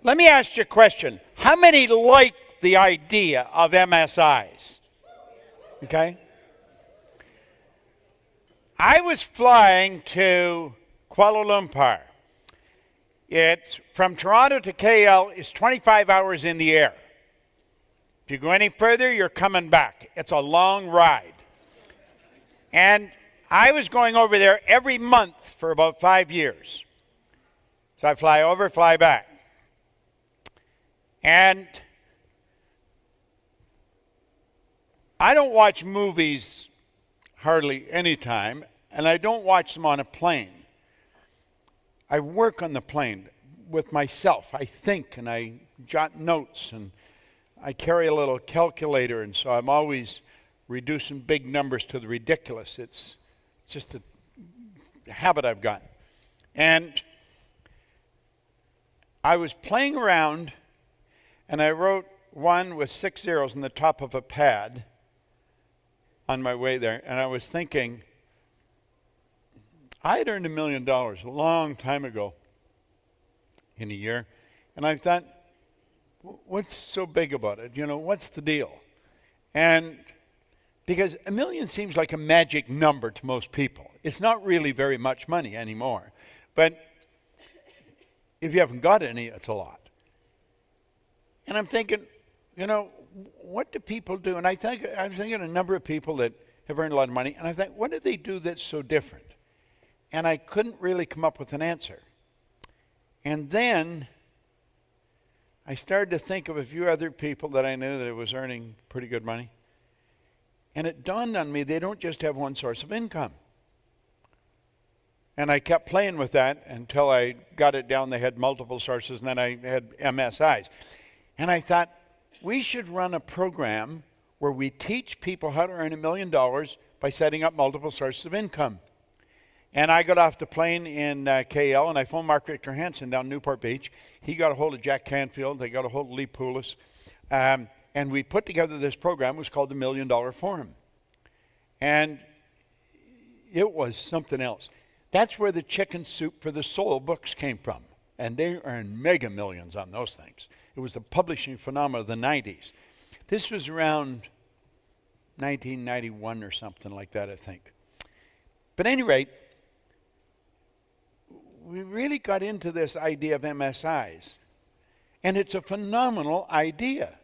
Let me ask you a question. How many like the idea of MSIs? Okay? I was flying to Kuala Lumpur. It's from Toronto to KL is 25 hours in the air. If you go any further, you're coming back. It's a long ride. And I was going over there every month for about 5 years. So I fly over, fly back. And I don't watch movies hardly any time, and I don't watch them on a plane. I work on the plane with myself. I think and I jot notes, and I carry a little calculator, and so I'm always reducing big numbers to the ridiculous. It's just a habit I've got. And I was playing around, and I wrote 1 with 6 zeros on the top of a pad on my way there, and I was thinking, I had earned $1 million a long time ago in a year, and I thought, what's so big about it? You know, what's the deal? And because $1 million seems like a magic number to most people. It's not really very much money anymore. But if you haven't got any, it's a lot. And I'm thinking, you know, what do people do? And I was thinking a number of people that have earned a lot of money, and I thought, what do they do that's so different? And I couldn't really come up with an answer. And then I started to think of a few other people that I knew that was earning pretty good money. And it dawned on me, they don't just have one source of income. And I kept playing with that until I got it down. They had multiple sources, and then I had MSIs. And I thought, we should run a program where we teach people how to earn $1 million by setting up multiple sources of income. And I got off the plane in KL, and I phoned Mark Victor Hansen down Newport Beach. He got a hold of Jack Canfield. They got a hold of Lee Poulos. And we put together this program. It was called the $1 Million Forum. And it was something else. That's where the Chicken Soup for the Soul books came from. And they earned mega millions on those things. It was the publishing phenomenon of the 90s. This was around 1991 or something like that, I think. But at any rate, we really got into this idea of MSIs. And it's a phenomenal idea.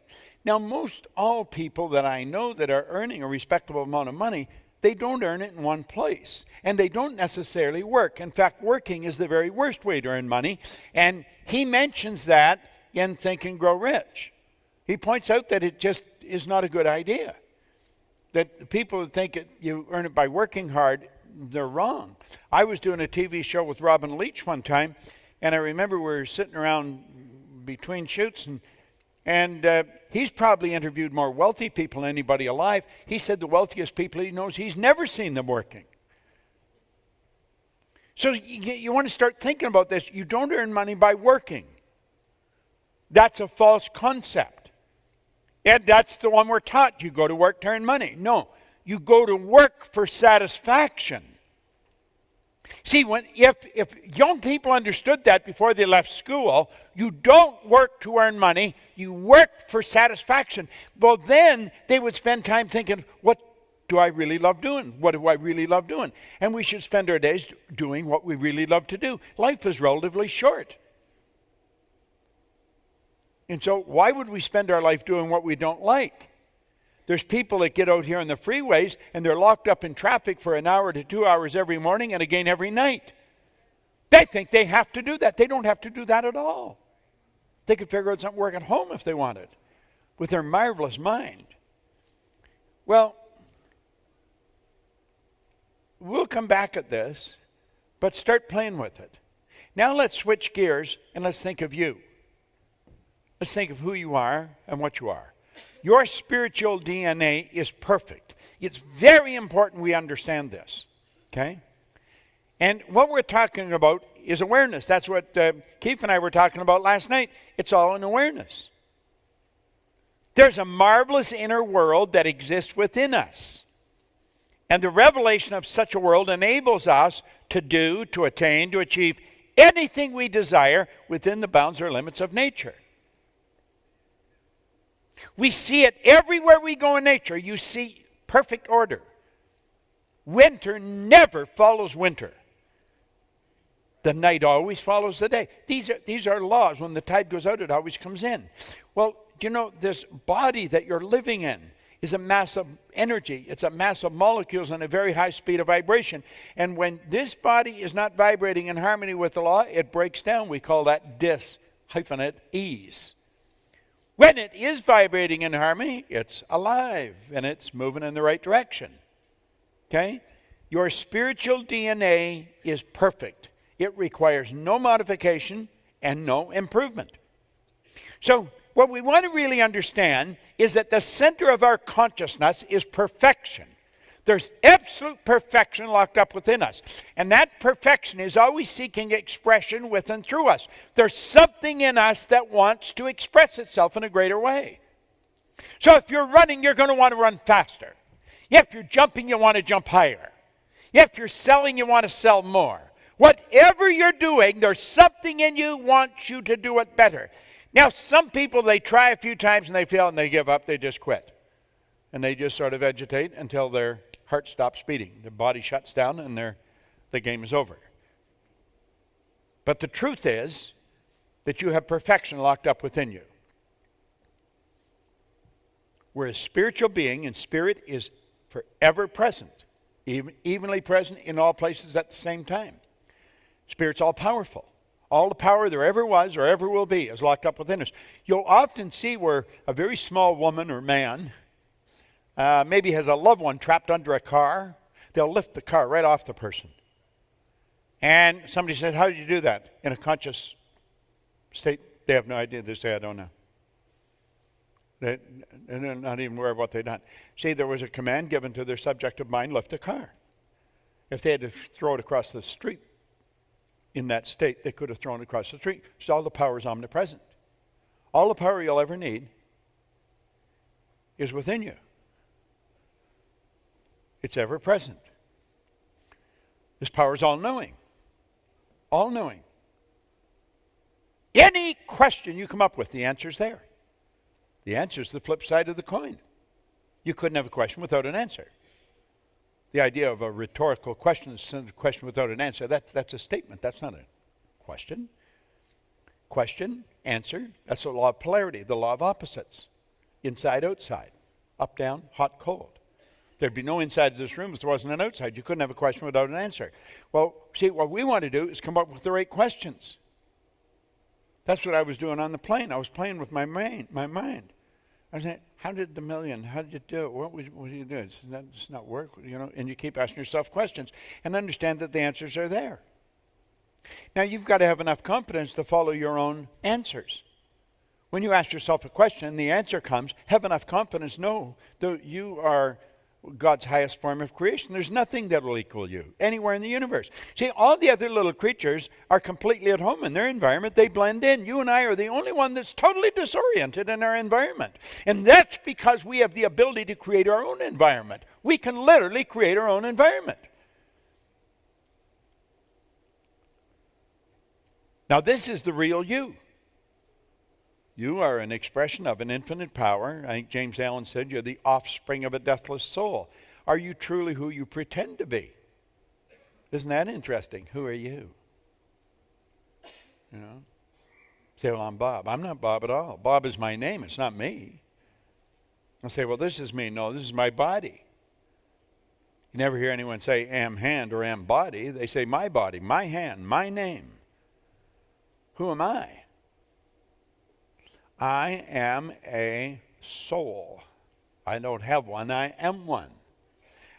Now, most all people that I know that are earning a respectable amount of money, they don't earn it in one place. And they don't necessarily work. In fact, working is the very worst way to earn money. And he mentions that in Think and Grow Rich. He points out that it just is not a good idea. That the people who think you earn it by working hard, they're wrong. I was doing a TV show with Robin Leach one time, and I remember we were sitting around between shoots, and he's probably interviewed more wealthy people than anybody alive. He said the wealthiest people he knows, he's never seen them working. So you want to start thinking about this. You don't earn money by working. That's a false concept. And that's the one we're taught. You go to work to earn money. No, you go to work for satisfaction. See, if young people understood that before they left school, you don't work to earn money, you work for satisfaction. Well, then they would spend time thinking, what do I really love doing? What do I really love doing? And we should spend our days doing what we really love to do. Life is relatively short. And so why would we spend our life doing what we don't like? There's people that get out here on the freeways and they're locked up in traffic for an hour to 2 hours every morning and again every night. They think they have to do that. They don't have to do that at all. They could figure out something work at home if they wanted with their marvelous mind. Well, we'll come back at this, but start playing with it. Now let's switch gears and let's think of you. Let's think of who you are and what you are. Your spiritual DNA is perfect. It's very important we understand this, okay? And what we're talking about is awareness. That's what Keith and I were talking about last night. It's all in awareness. There's a marvelous inner world that exists within us. And the revelation of such a world enables us to do, to attain, to achieve anything we desire within the bounds or limits of nature. We see it everywhere we go in nature. You see perfect order. Winter never follows winter. The night always follows the day. These are laws. When the tide goes out, it always comes in. Well, you know, this body that you're living in is a mass of energy. It's a mass of molecules on a very high speed of vibration. And when this body is not vibrating in harmony with the law, it breaks down. We call that dis-ease. When it is vibrating in harmony, it's alive and it's moving in the right direction. Okay? Your spiritual DNA is perfect. It requires no modification and no improvement. So, what we want to really understand is that the center of our consciousness is perfection. There's absolute perfection locked up within us. And that perfection is always seeking expression with and through us. There's something in us that wants to express itself in a greater way. So if you're running, you're going to want to run faster. If you're jumping, you want to jump higher. If you're selling, you want to sell more. Whatever you're doing, there's something in you wants you to do it better. Now, some people, they try a few times and they fail and they give up. They just quit. And they just sort of vegetate until their heart stops beating. Their body shuts down and the game is over. But the truth is that you have perfection locked up within you. We're a spiritual being, and spirit is forever present, evenly present in all places at the same time. Spirit's all powerful. All the power there ever was or ever will be is locked up within us. You'll often see where a very small woman or man maybe has a loved one trapped under a car. They'll lift the car right off the person. And somebody said, how did you do that? In a conscious state, they have no idea. They say, I don't know. They're not even aware of what they've done. See, there was a command given to their subjective mind, lift a car. If they had to throw it across the street in that state, they could have thrown it across the street. So all the power is omnipresent. All the power you'll ever need is within you. It's ever present. This power is all-knowing. All-knowing. Any question you come up with, the answer's there. The answer's the flip side of the coin. You couldn't have a question without an answer. The idea of a rhetorical question is a question without an answer. That's a statement. That's not a question. Question, answer. That's the law of polarity, the law of opposites. Inside, outside. Up, down, hot, cold. There'd be no inside of this room if there wasn't an outside. You couldn't have a question without an answer. Well, see, what we want to do is come up with the right questions. That's what I was doing on the plane. I was playing with my mind. I was saying, how did the million, how did you do it? What did you do? Does not work, you know? And you keep asking yourself questions and understand that the answers are there. Now, you've got to have enough confidence to follow your own answers. When you ask yourself a question and the answer comes, have enough confidence, know that you are God's highest form of creation. There's nothing that will equal you anywhere in the universe. See, all the other little creatures are completely at home in their environment. They blend in. You and I are the only one that's totally disoriented in our environment. And that's because we have the ability to create our own environment. We can literally create our own environment. Now, this is the real you. You are an expression of an infinite power. I think James Allen said you're the offspring of a deathless soul. Are you truly who you pretend to be? Isn't that interesting? Who are you? You know? Say, well, I'm Bob. I'm not Bob at all. Bob is my name. It's not me. I'll say, well, this is me. No, this is my body. You never hear anyone say am hand or am body. They say my body, my hand, my name. Who am I? I am a soul. I don't have one, I am one.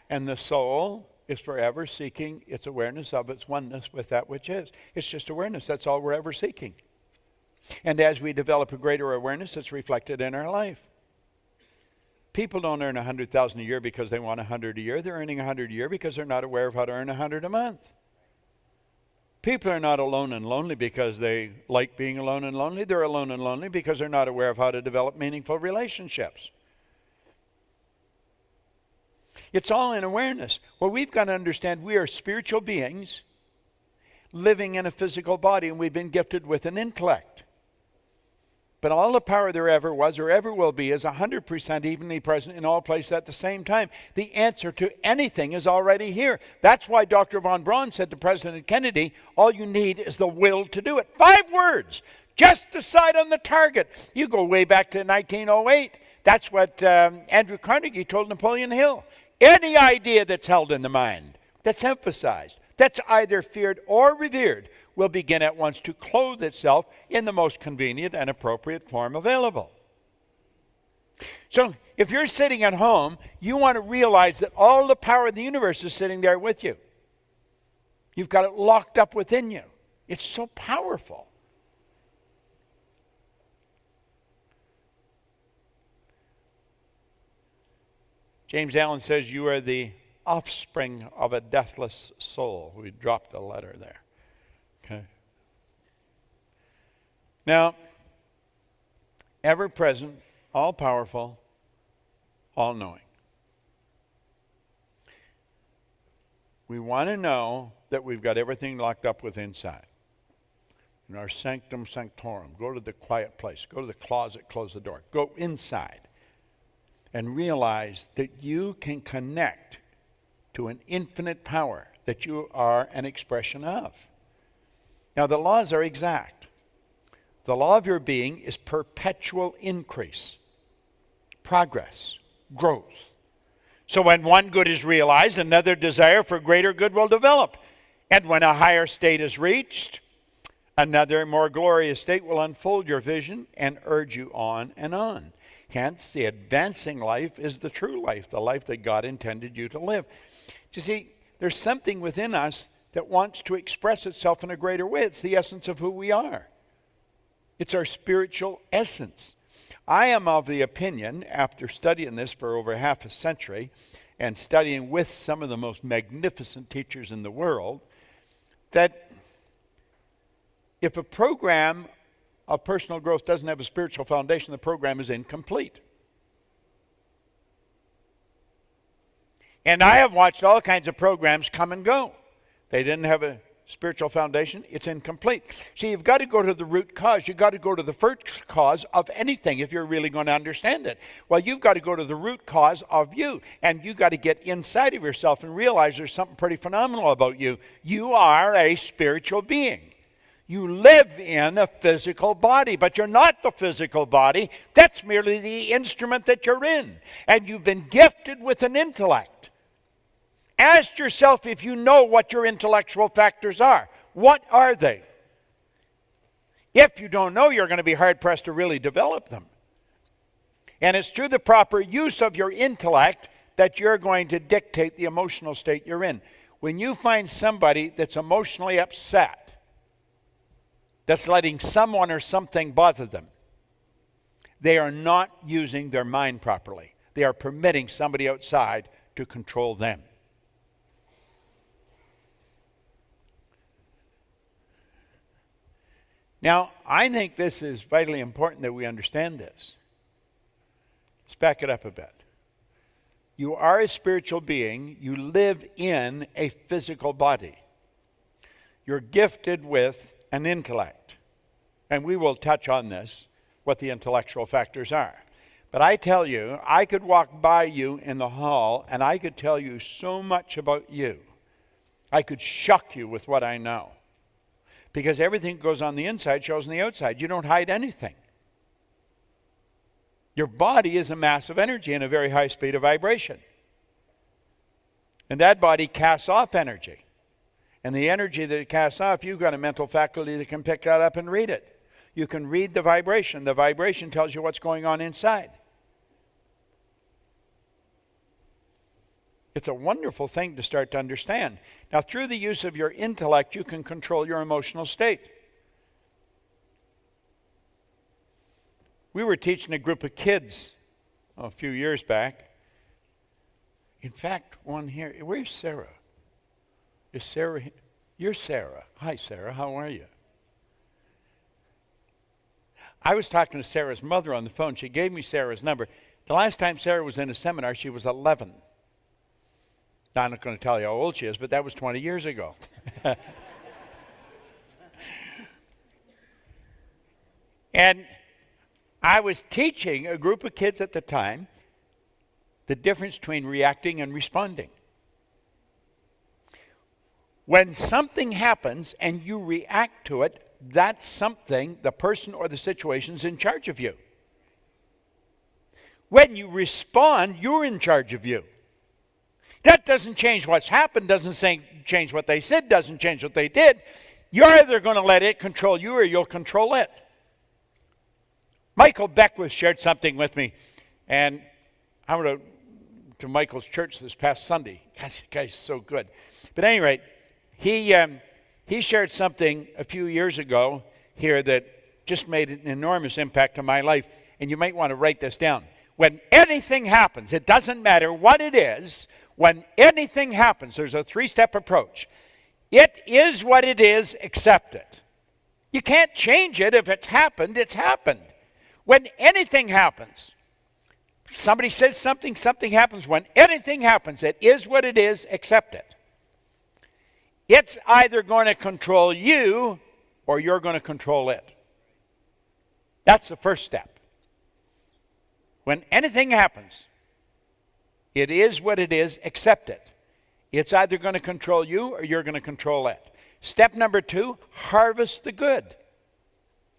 And the soul is forever seeking its awareness of its oneness with that which is. It's just awareness, that's all we're ever seeking. And as we develop a greater awareness, it's reflected in our life. People don't earn $100,000 a year because they want $100 a year. They're earning $100 a year because they're not aware of how to earn $100 a month. People are not alone and lonely because they like being alone and lonely. They're alone and lonely because they're not aware of how to develop meaningful relationships. It's all in awareness. Well, we've got to understand we are spiritual beings living in a physical body, and we've been gifted with an intellect. But all the power there ever was or ever will be is 100% evenly present in all places at the same time. The answer to anything is already here. That's why Dr. von Braun said to President Kennedy, all you need is the will to do it. 5 words. Just decide on the target. You go way back to 1908. That's what Andrew Carnegie told Napoleon Hill. Any idea that's held in the mind, that's emphasized, that's either feared or revered, will begin at once to clothe itself in the most convenient and appropriate form available. So if you're sitting at home, you want to realize that all the power of the universe is sitting there with you. You've got it locked up within you. It's so powerful. James Allen says you are the offspring of a deathless soul. We dropped a letter there. Okay. Now, ever-present, all-powerful, all-knowing. We want to know that we've got everything locked up within inside. In our sanctum sanctorum, go to the quiet place, go to the closet, close the door, go inside and realize that you can connect to an infinite power that you are an expression of. Now, the laws are exact. The law of your being is perpetual increase, progress, growth. So when one good is realized, another desire for greater good will develop. And when a higher state is reached, another more glorious state will unfold your vision and urge you on and on. Hence, the advancing life is the true life, the life that God intended you to live. You see, there's something within us that wants to express itself in a greater way. It's the essence of who we are. It's our spiritual essence. I am of the opinion, after studying this for over half a century and studying with some of the most magnificent teachers in the world, that if a program of personal growth doesn't have a spiritual foundation, the program is incomplete. And I have watched all kinds of programs come and go. They didn't have a spiritual foundation, it's incomplete. See, you've got to go to the root cause. You've got to go to the first cause of anything if you're really going to understand it. Well, you've got to go to the root cause of you. And you've got to get inside of yourself and realize there's something pretty phenomenal about you. You are a spiritual being. You live in a physical body, but you're not the physical body. That's merely the instrument that you're in. And you've been gifted with an intellect. Ask yourself if you know what your intellectual factors are. What are they? If you don't know, you're going to be hard-pressed to really develop them. And it's through the proper use of your intellect that you're going to dictate the emotional state you're in. When you find somebody that's emotionally upset, that's letting someone or something bother them, they are not using their mind properly. They are permitting somebody outside to control them. Now, I think this is vitally important that we understand this. Let's back it up a bit. You are a spiritual being. You live in a physical body. You're gifted with an intellect. And we will touch on this, what the intellectual factors are. But I tell you, I could walk by you in the hall and I could tell you so much about you. I could shock you with what I know. Because everything that goes on the inside shows on the outside. You don't hide anything. Your body is a mass of energy in a very high speed of vibration. And that body casts off energy. And the energy that it casts off, you've got a mental faculty that can pick that up and read it. You can read the vibration. The vibration tells you what's going on inside. It's a wonderful thing to start to understand. Now, through the use of your intellect, you can control your emotional state. We were teaching a group of kids a few years back. In fact, one here. Where's Sarah? Is Sarah? You're Sarah. Hi, Sarah. How are you? I was talking to Sarah's mother on the phone. She gave me Sarah's number. The last time Sarah was in a seminar, she was 11. Now, I'm not going to tell you how old she is, but that was 20 years ago. And I was teaching a group of kids at the time the difference between reacting and responding. When something happens and you react to it, that's something the person or the situation is in charge of you. When you respond, you're in charge of you. That doesn't change what's happened, doesn't change what they said, doesn't change what they did. You're either going to let it control you or you'll control it. Michael Beckwith shared something with me, and I went to Michael's church this past Sunday. Gosh, the guy's so good. But at any rate, he shared something a few years ago here that just made an enormous impact on my life, and you might want to write this down. When anything happens, it doesn't matter what it is, when anything happens, there's a 3-step approach. It is what it is, accept it. You can't change it. If it's happened, it's happened. When anything happens, somebody says something, something happens. When anything happens, it is what it is, accept it. It's either going to control you or you're going to control it. That's the first step. When anything happens, it is what it is, accept it. It's either going to control you or you're going to control it. Step number 2, harvest the good.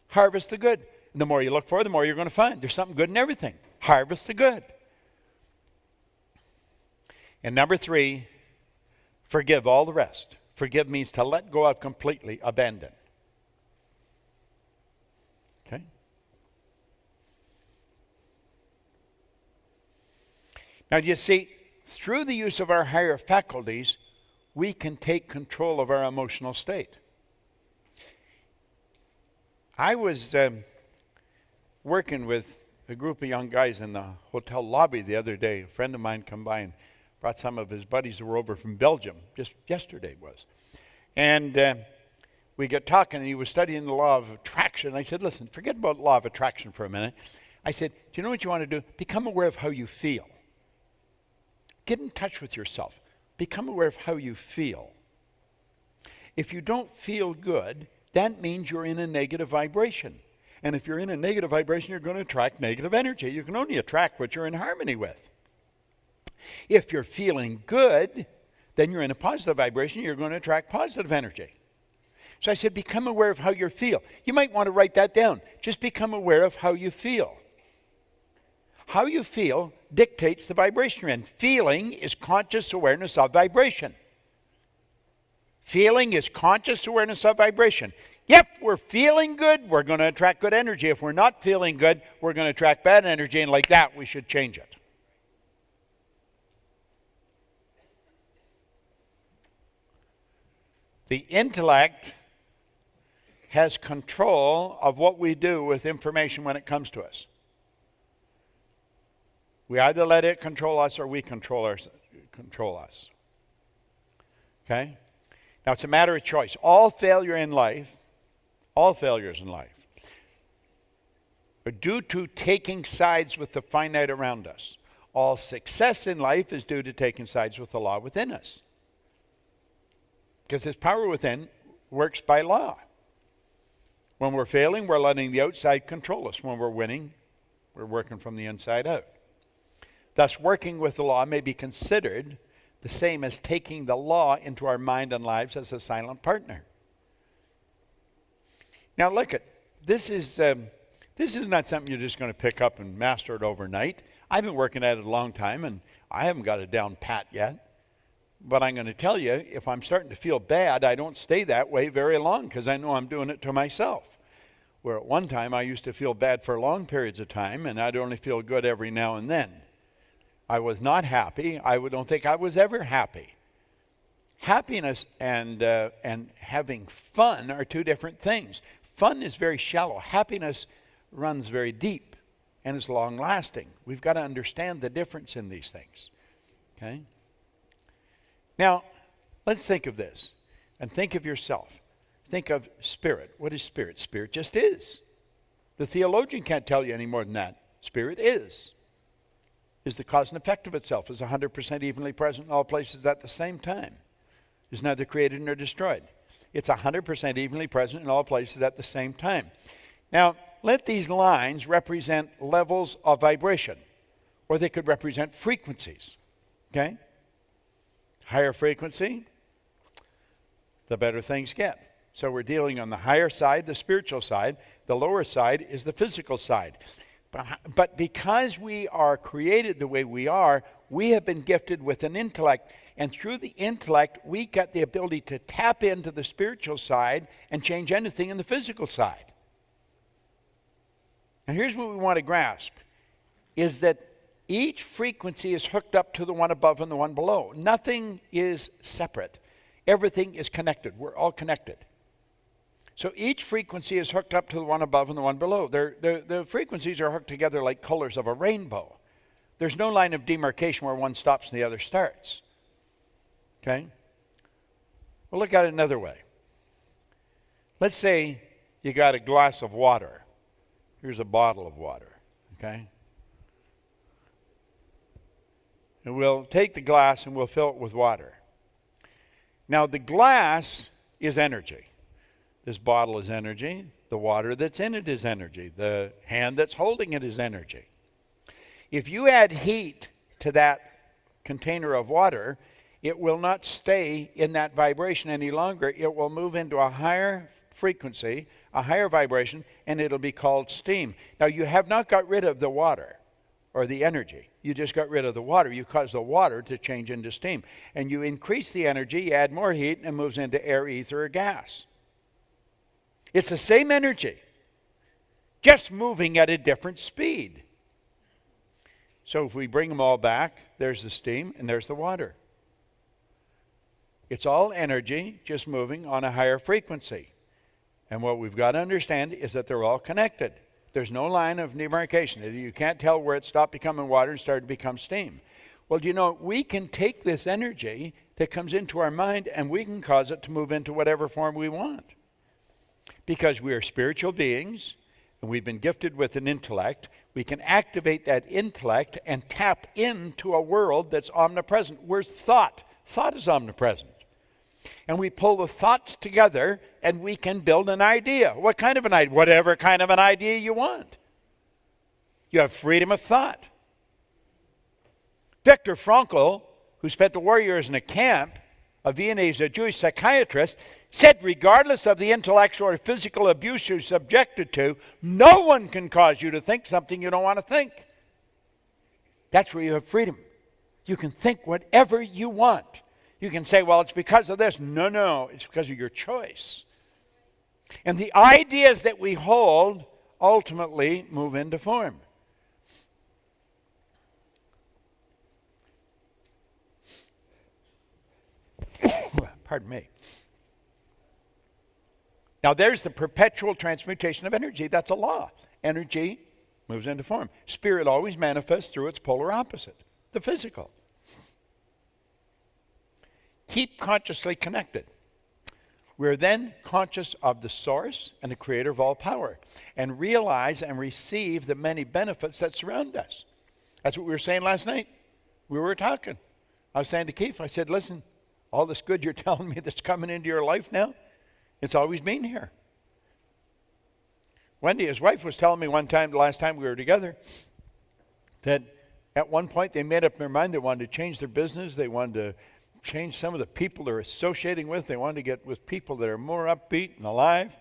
Harvest the good. And the more you look for, the more you're going to find. There's something good in everything. Harvest the good. And number 3, forgive all the rest. Forgive means to let go of completely, abandon. Okay? Now, you see, through the use of our higher faculties, we can take control of our emotional state. I was working with a group of young guys in the hotel lobby the other day. A friend of mine come by and brought some of his buddies who were over from Belgium, just yesterday was. And we got talking, and he was studying the law of attraction. I said, listen, forget about the law of attraction for a minute. I said, do you know what you want to do? Become aware of how you feel. Get in touch with yourself. Become aware of how you feel. If you don't feel good, that means you're in a negative vibration. And if you're in a negative vibration, you're going to attract negative energy. You can only attract what you're in harmony with. If you're feeling good, then you're in a positive vibration. You're going to attract positive energy. So I said, become aware of how you feel. You might want to write that down. Just become aware of how you feel. How you feel dictates the vibration you're in. Feeling is conscious awareness of vibration. Feeling is conscious awareness of vibration. If we're feeling good, we're going to attract good energy. If we're not feeling good, we're going to attract bad energy, and like that, we should change it. The intellect has control of what we do with information when it comes to us. We either let it control us or we control us. Okay? Now, it's a matter of choice. All failures in life, are due to taking sides with the finite around us. All success in life is due to taking sides with the law within us. Because His power within works by law. When we're failing, we're letting the outside control us. When we're winning, we're working from the inside out. Thus, working with the law may be considered the same as taking the law into our mind and lives as a silent partner. Now, look at this is not something you're just going to pick up and master it overnight. I've been working at it a long time, and I haven't got it down pat yet. But I'm going to tell you, if I'm starting to feel bad, I don't stay that way very long because I know I'm doing it to myself. Where at one time I used to feel bad for long periods of time, and I'd only feel good every now and then. I was not happy. I don't think I was ever happy. Happiness and having fun are two different things. Fun is very shallow. Happiness runs very deep and is long-lasting. We've got to understand the difference in these things. Okay? Now, let's think of this and think of yourself. Think of spirit. What is spirit? Spirit just is. The theologian can't tell you any more than that. Spirit is the cause and effect of itself, is 100% evenly present in all places at the same time, is neither created nor destroyed. It's 100% evenly present in all places at the same time. Now, let these lines represent levels of vibration, or they could represent frequencies, okay? Higher frequency, the better things get. So we're dealing on the higher side, the spiritual side. The lower side is the physical side. But because we are created the way we are, we have been gifted with an intellect. And through the intellect, we get the ability to tap into the spiritual side and change anything in the physical side. And here's what we want to grasp, is that each frequency is hooked up to the one above and the one below. Nothing is separate. Everything is connected. We're all connected. So each frequency is hooked up to the one above and the one below. The frequencies are hooked together like colors of a rainbow. There's no line of demarcation where one stops and the other starts. Okay? Well, look at it another way. Let's say you got a glass of water. Here's a bottle of water. Okay? And we'll take the glass and we'll fill it with water. Now, the glass is energy. This bottle is energy. The water that's in it is energy. The hand that's holding it is energy. If you add heat to that container of water, it will not stay in that vibration any longer. It will move into a higher frequency, a higher vibration, and it'll be called steam. Now, you have not got rid of the water or the energy. You just got rid of the water. You caused the water to change into steam. And you increase the energy, you add more heat, and it moves into air, ether, or gas. It's the same energy, just moving at a different speed. So if we bring them all back, there's the steam and there's the water. It's all energy, just moving on a higher frequency. And what we've got to understand is that they're all connected. There's no line of demarcation. You can't tell where it stopped becoming water and started to become steam. Well, you know, we can take this energy that comes into our mind and we can cause it to move into whatever form we want. Because we are spiritual beings and we've been gifted with an intellect, we can activate that intellect and tap into a world that's omnipresent. Where's thought? Thought is omnipresent. And we pull the thoughts together and we can build an idea. What kind of an idea? Whatever kind of an idea you want. You have freedom of thought. Viktor Frankl, who spent the war years in a camp, a Viennese, a Jewish psychiatrist, said regardless of the intellectual or physical abuse you're subjected to, no one can cause you to think something you don't want to think. That's where you have freedom. You can think whatever you want. You can say, well, it's because of this. No, it's because of your choice. And the ideas that we hold ultimately move into form. Pardon me. Now there's the perpetual transmutation of energy. That's a law. Energy moves into form. Spirit always manifests through its polar opposite, the physical. Keep consciously connected. We're then conscious of the source and the creator of all power and realize and receive the many benefits that surround us. That's what we were saying last night. We were talking. I was saying to Keith, I said, listen, all this good you're telling me that's coming into your life now, it's always been here. Wendy, his wife, was telling me one time, the last time we were together, that at one point they made up their mind they wanted to change their business. They wanted to change some of the people they're associating with. They wanted to get with people that are more upbeat and alive.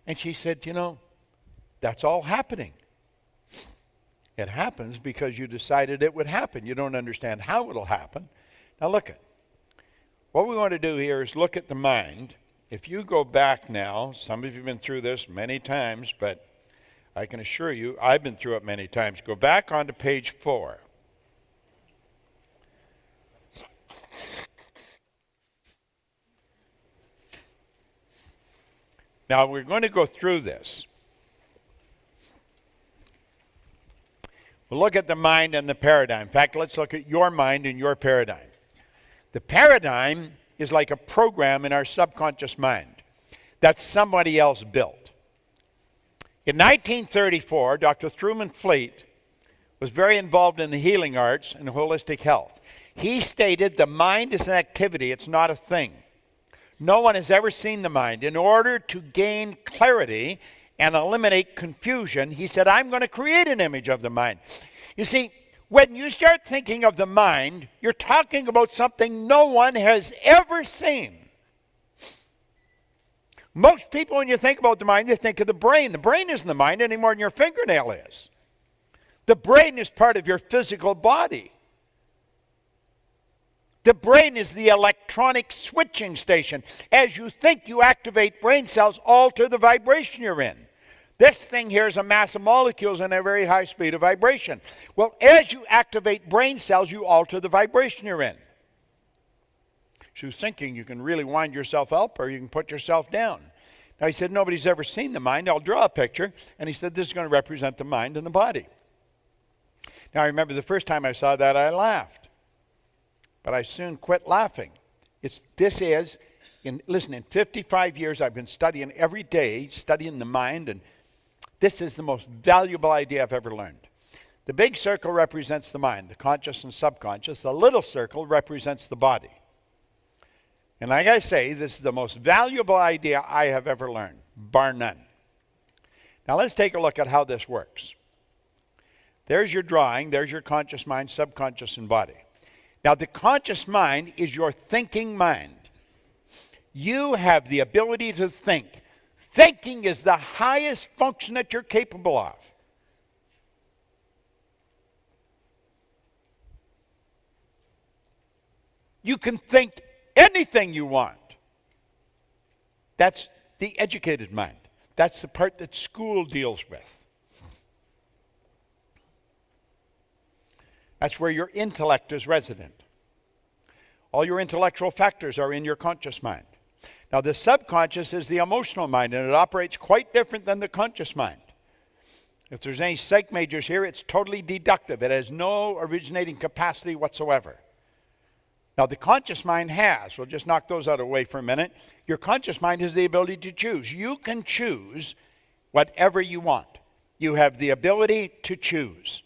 And she said, you know, that's all happening. It happens because you decided it would happen. You don't understand how it'll happen. Now look at what we want to do here is look at the mind. If you go back now, some of you have been through this many times, but I can assure you I've been through it many times. Go back onto page 4. Now we're going to go through this. We'll look at the mind and the paradigm. In fact, let's look at your mind and your paradigm. The paradigm is like a program in our subconscious mind that somebody else built. In 1934, Dr. Truman Fleet was very involved in the healing arts and holistic health. He stated the mind is an activity, it's not a thing. No one has ever seen the mind. In order to gain clarity and eliminate confusion, he said, I'm going to create an image of the mind. You see, when you start thinking of the mind, you're talking about something no one has ever seen. Most people, when you think about the mind, they think of the brain. The brain isn't the mind any more than your fingernail is. The brain is part of your physical body. The brain is the electronic switching station. As you think, you activate brain cells, alter the vibration you're in. This thing here is a mass of molecules in a very high speed of vibration. Well, as you activate brain cells, you alter the vibration you're in. She was thinking you can really wind yourself up or you can put yourself down. Now he said, nobody's ever seen the mind. I'll draw a picture. And he said, this is going to represent the mind and the body. Now I remember the first time I saw that, I laughed. But I soon quit laughing. Listen, in 55 years I've been studying every day, studying the mind, and this is the most valuable idea I've ever learned. The big circle represents the mind, the conscious and subconscious. The little circle represents the body. And like I say, this is the most valuable idea I have ever learned, bar none. Now let's take a look at how this works. There's your drawing. There's your conscious mind, subconscious, and body. Now the conscious mind is your thinking mind. You have the ability to think. Thinking is the highest function that you're capable of. You can think anything you want. That's the educated mind. That's the part that school deals with. That's where your intellect is resident. All your intellectual factors are in your conscious mind. Now the subconscious is the emotional mind, and it operates quite different than the conscious mind. If there's any psych majors here, it's totally deductive. It has no originating capacity whatsoever. Now the conscious mind has, we'll just knock those out of the way for a minute. Your conscious mind has the ability to choose. You can choose whatever you want. You have the ability to choose.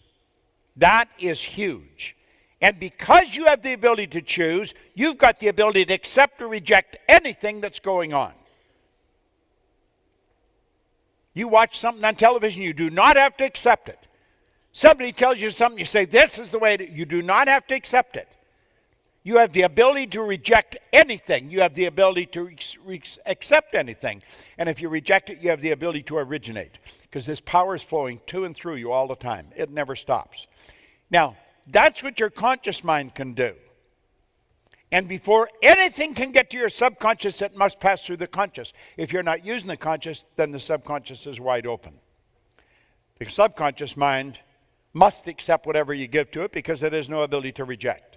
That is huge. And because you have the ability to choose, you've got the ability to accept or reject anything that's going on. You watch something on television, you do not have to accept it. Somebody tells you something, you say, this is the way you do not have to accept it. You have the ability to reject anything. You have the ability to accept anything. And if you reject it, you have the ability to originate. Because this power is flowing to and through you all the time. It never stops. Now, that's what your conscious mind can do. And before anything can get to your subconscious, it must pass through the conscious. If you're not using the conscious, then the subconscious is wide open. The subconscious mind must accept whatever you give to it because it has no ability to reject.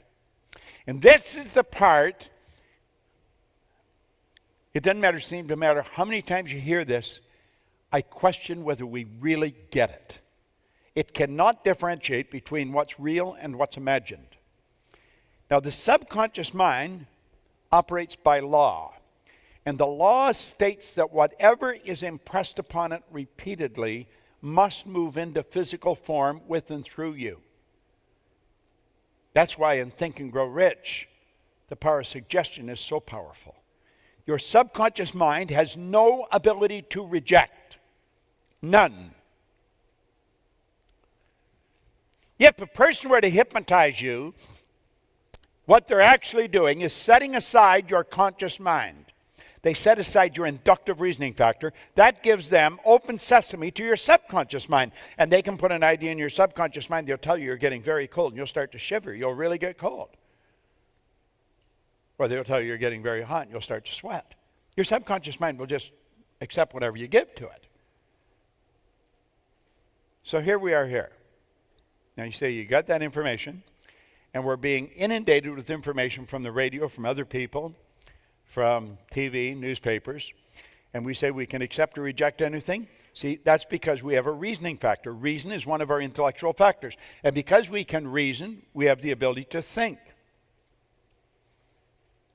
And this is the part, it doesn't seem to matter how many times you hear this, I question whether we really get it. It cannot differentiate between what's real and what's imagined. Now, the subconscious mind operates by law. And the law states that whatever is impressed upon it repeatedly must move into physical form with and through you. That's why in Think and Grow Rich, the power of suggestion is so powerful. Your subconscious mind has no ability to reject. None. If a person were to hypnotize you, what they're actually doing is setting aside your conscious mind. They set aside your inductive reasoning factor. That gives them open sesame to your subconscious mind. And they can put an idea in your subconscious mind. They'll tell you you're getting very cold and you'll start to shiver. You'll really get cold. Or they'll tell you you're getting very hot and you'll start to sweat. Your subconscious mind will just accept whatever you give to it. So here we are here. Now you say you got that information, and we're being inundated with information from the radio, from other people, from TV, newspapers, and we say we can accept or reject anything. See, that's because we have a reasoning factor. Reason is one of our intellectual factors. And because we can reason, we have the ability to think.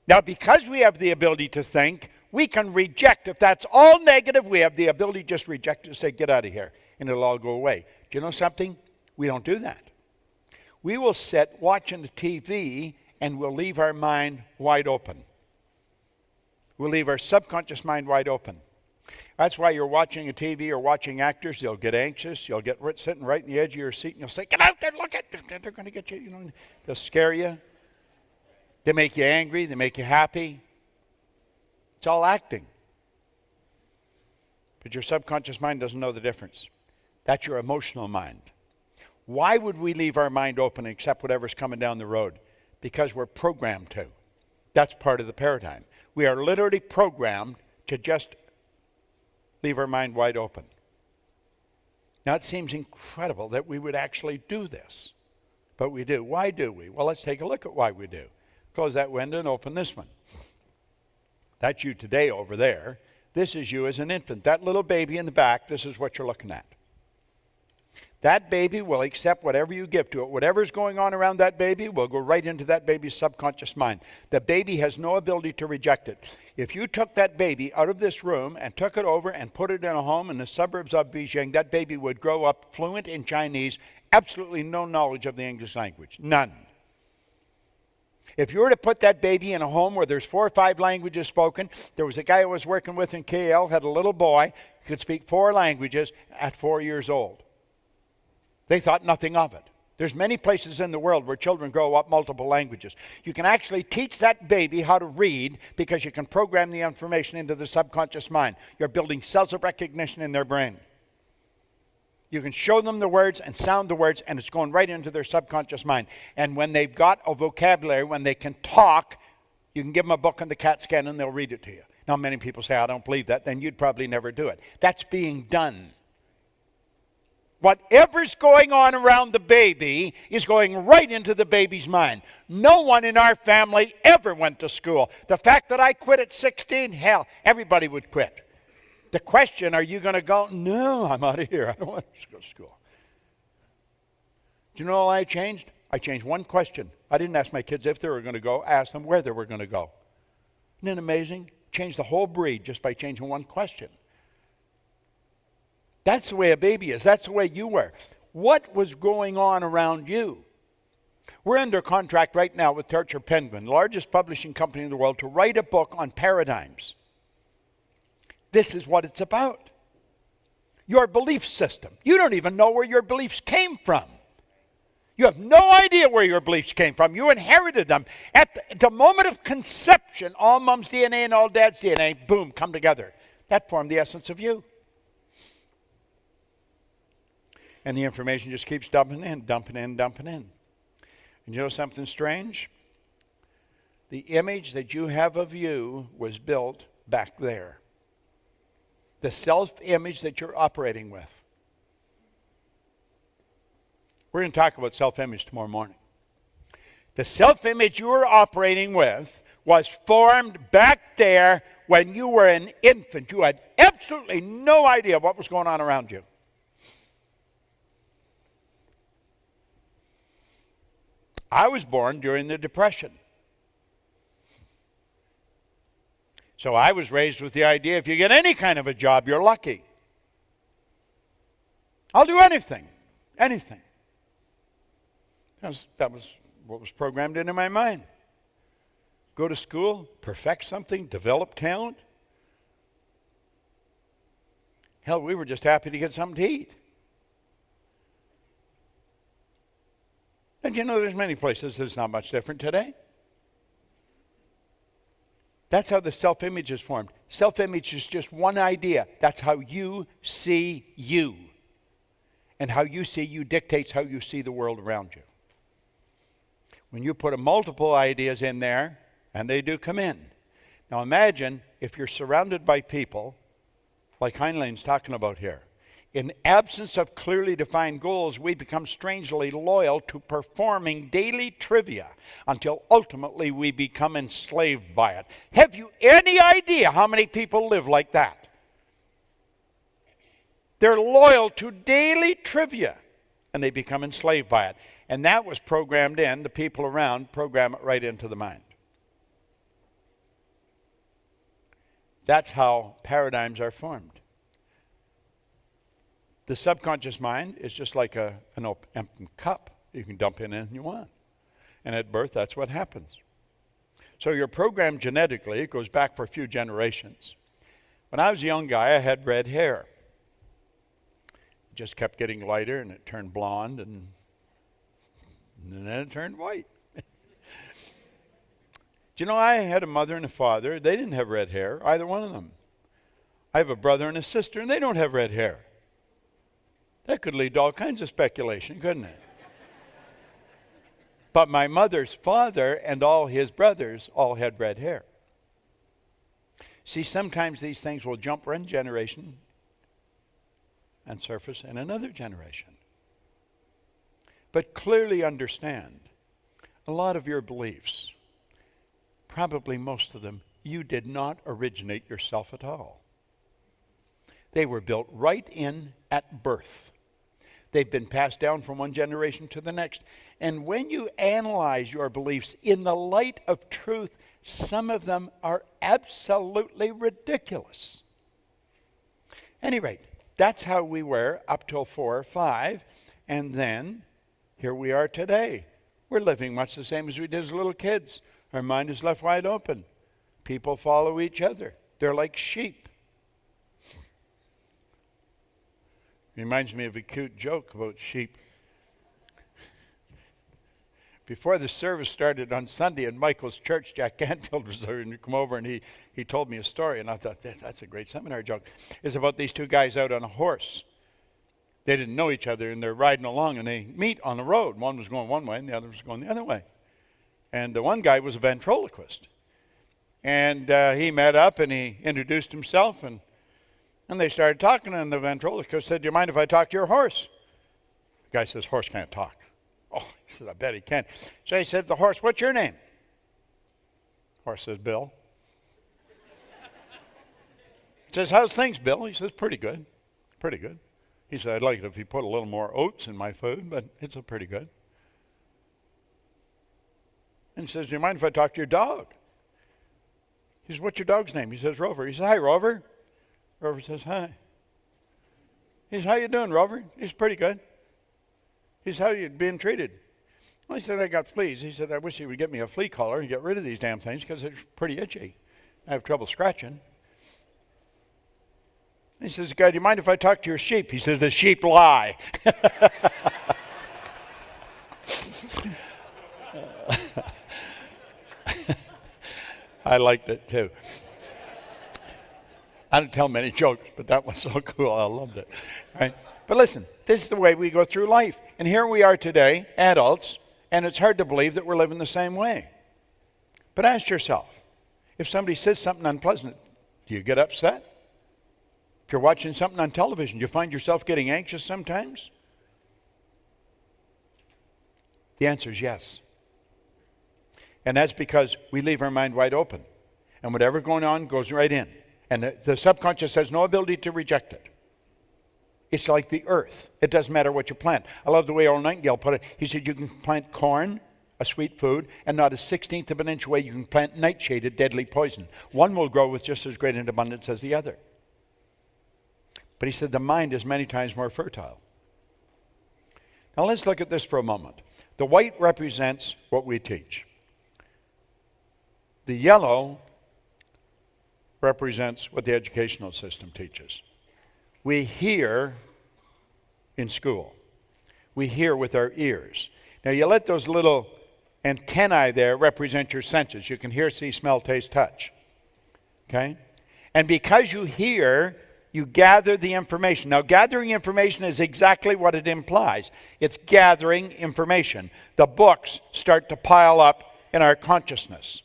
Now, because we have the ability to think, we can reject. If that's all negative, we have the ability to just reject it and say, get out of here, and it'll all go away. Do you know something? We don't do that. We will sit watching the TV, and we'll leave our mind wide open. We'll leave our subconscious mind wide open. That's why you're watching a TV or watching actors. You'll get anxious. You'll get sitting right in the edge of your seat, and you'll say, "Get out there, look at them. They're going to get you." You know, they'll scare you. They make you angry. They make you happy. It's all acting. But your subconscious mind doesn't know the difference. That's your emotional mind. Why would we leave our mind open and accept whatever's coming down the road? Because we're programmed to. That's part of the paradigm. We are literally programmed to just leave our mind wide open. Now, it seems incredible that we would actually do this, but we do. Why do we? Well, let's take a look at why we do. Close that window and open this one. That's you today over there. This is you as an infant. That little baby in the back, this is what you're looking at. That baby will accept whatever you give to it. Whatever's going on around that baby will go right into that baby's subconscious mind. The baby has no ability to reject it. If you took that baby out of this room and took it over and put it in a home in the suburbs of Beijing, that baby would grow up fluent in Chinese, absolutely no knowledge of the English language. None. If you were to put that baby in a home where there's 4 or 5 languages spoken, there was a guy I was working with in KL, had a little boy, could speak 4 languages at 4 years old. They thought nothing of it. There's many places in the world where children grow up multiple languages. You can actually teach that baby how to read because you can program the information into the subconscious mind. You're building cells of recognition in their brain. You can show them the words and sound the words, and it's going right into their subconscious mind. And when they've got a vocabulary, when they can talk, you can give them a book on the CAT scan and they'll read it to you. Now, many people say, "I don't believe that." Then you'd probably never do it. That's being done. Whatever's going on around the baby is going right into the baby's mind. No one in our family ever went to school. The fact that I quit at 16, hell, everybody would quit. The question, are you going to go? No, I'm out of here. I don't want to go to school. Do you know all I changed? I changed one question. I didn't ask my kids if they were going to go. I asked them where they were going to go. Isn't it amazing? Changed the whole breed just by changing one question. That's the way a baby is. That's the way you were. What was going on around you? We're under contract right now with Torture Penguin, the largest publishing company in the world, to write a book on paradigms. This is what it's about. Your belief system. You don't even know where your beliefs came from. You have no idea where your beliefs came from. You inherited them. At the moment of conception, all mom's DNA and all dad's DNA, boom, come together. That formed the essence of you. And the information just keeps dumping in, dumping in, dumping in. And you know something strange? The image that you have of you was built back there. The self-image that you're operating with. We're going to talk about self-image tomorrow morning. The self-image you were operating with was formed back there when you were an infant. You had absolutely no idea what was going on around you. I was born during the Depression. So I was raised with the idea if you get any kind of a job, you're lucky. I'll do anything. Anything. That was what was programmed into my mind. Go to school, perfect something, develop talent. Hell, we were just happy to get something to eat. And you know, there's many places that's not much different today. That's how the self-image is formed. Self-image is just one idea. That's how you see you. And how you see you dictates how you see the world around you. When you put multiple ideas in there, and they do come in. Now imagine if you're surrounded by people, like Heinlein's talking about here. In absence of clearly defined goals, we become strangely loyal to performing daily trivia until ultimately we become enslaved by it. Have you any idea how many people live like that? They're loyal to daily trivia and they become enslaved by it. And that was programmed in, the people around program it right into the mind. That's how paradigms are formed. The subconscious mind is just like an empty cup. You can dump in anything you want. And at birth, that's what happens. So you're programmed genetically. It goes back for a few generations. When I was a young guy, I had red hair. It just kept getting lighter, and it turned blonde, and then it turned white. Do you know, I had a mother and a father. They didn't have red hair, either one of them. I have a brother and a sister, and they don't have red hair. That could lead to all kinds of speculation, couldn't it? But my mother's father and all his brothers all had red hair. See, sometimes these things will jump one generation and surface in another generation. But clearly understand, a lot of your beliefs, probably most of them, you did not originate yourself at all. They were built right in at birth. They've been passed down from one generation to the next. And when you analyze your beliefs in the light of truth, some of them are absolutely ridiculous. At any rate, that's how we were up till 4 or 5. And then, here we are today. We're living much the same as we did as little kids. Our mind is left wide open. People follow each other. They're like sheep. Reminds me of a cute joke about sheep. Before the service started on Sunday in Michael's church, Jack Canfield was there and come over, and he told me a story, and I thought, that's a great seminar joke. It's about these two guys out on a horse. They didn't know each other, and they're riding along, and they meet on the road. One was going one way, and the other was going the other way. And the one guy was a ventriloquist. And he met up, and he introduced himself, and they started talking, and the ventriloquist said, "Do you mind if I talk to your horse?" The guy says, "Horse can't talk." Oh, he said, "I bet he can." So he said to the horse, "What's your name?" Horse says, "Bill." He says, "How's things, Bill?" He says, "Pretty good, pretty good." He said, "I'd like it if you put a little more oats in my food, but it's pretty good." And he says, "Do you mind if I talk to your dog?" He says, "What's your dog's name?" He says, "Rover." He says, "Hi, Rover." Rover says, "Hi." He says, "How you doing, Rover?" He's "Pretty good." He says, "How you being treated?" Well, he said, "I got fleas." He said, "I wish you would get me a flea collar and get rid of these damn things because it's pretty itchy. I have trouble scratching." He says, "Guy, do you mind if I talk to your sheep?" He says, "The sheep lie." I liked it too. I don't tell many jokes, but that one's so cool. I loved it. Right? But listen, this is the way we go through life. And here we are today, adults, and it's hard to believe that we're living the same way. But ask yourself, if somebody says something unpleasant, do you get upset? If you're watching something on television, do you find yourself getting anxious sometimes? The answer is yes. And that's because we leave our mind wide open. And whatever's going on goes right in. And the subconscious has no ability to reject it. It's like the earth. It doesn't matter what you plant. I love the way Earl Nightingale put it. He said you can plant corn, a sweet food, and not a 16th of an inch away you can plant nightshade, a deadly poison. One will grow with just as great an abundance as the other. But he said the mind is many times more fertile. Now let's look at this for a moment. The white represents what we teach. The yellow represents what the educational system teaches. We hear in school. We hear with our ears. Now you let those little antennae there represent your senses. You can hear, see, smell, taste, touch. Okay? And because you hear, you gather the information. Now gathering information is exactly what it implies. It's gathering information. The books start to pile up in our consciousness.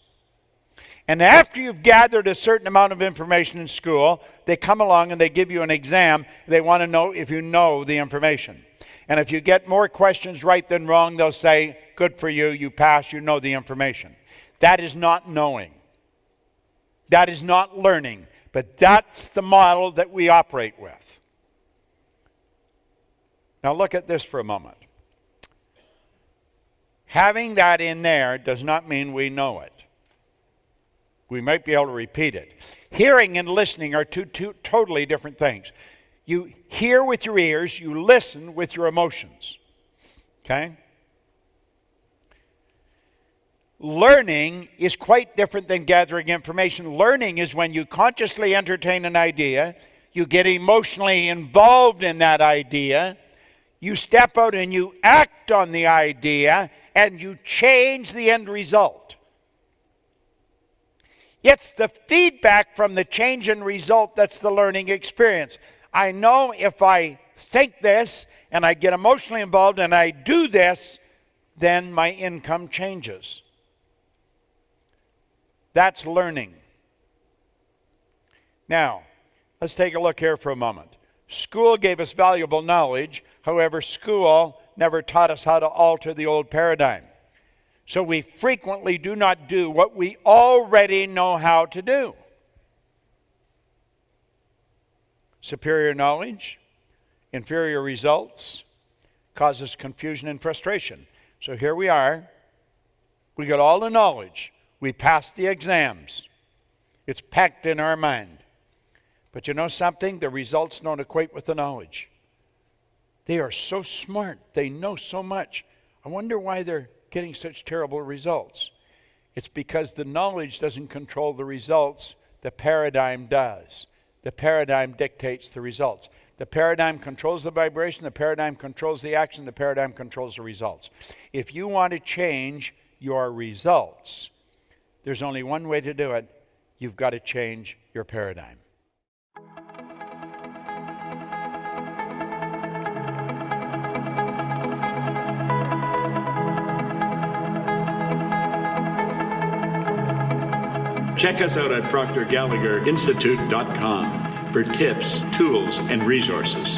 And after you've gathered a certain amount of information in school, they come along and they give you an exam. They want to know if you know the information. And if you get more questions right than wrong, they'll say, "Good for you, you passed, you know the information." That is not knowing. That is not learning. But that's the model that we operate with. Now look at this for a moment. Having that in there does not mean we know it. We might be able to repeat it. Hearing and listening are two totally different things. You hear with your ears, you listen with your emotions. Okay? learning is quite different than gathering information. Learning is when you consciously entertain an idea, you get emotionally involved in that idea, you step out and you act on the idea, and you change the end result. It's the feedback from the change in result that's the learning experience. I know if I think this and I get emotionally involved and I do this, then my income changes. That's learning. Now, let's take a look here for a moment. School gave us valuable knowledge. However, school never taught us how to alter the old paradigm. So we frequently do not do what we already know how to do. Superior knowledge, inferior results, causes confusion and frustration. So here we are. We got all the knowledge. We passed the exams. It's packed in our mind. But you know something? The results don't equate with the knowledge. They are so smart. They know so much. I wonder why they're getting such terrible results. It's because the knowledge doesn't control the results. The paradigm does. The paradigm dictates the results. The paradigm controls the vibration. The paradigm controls the action. The paradigm controls the results. If you want to change your results, there's only one way to do it. You've got to change your paradigm. Check us out at ProctorGallagherInstitute.com for tips, tools, and resources.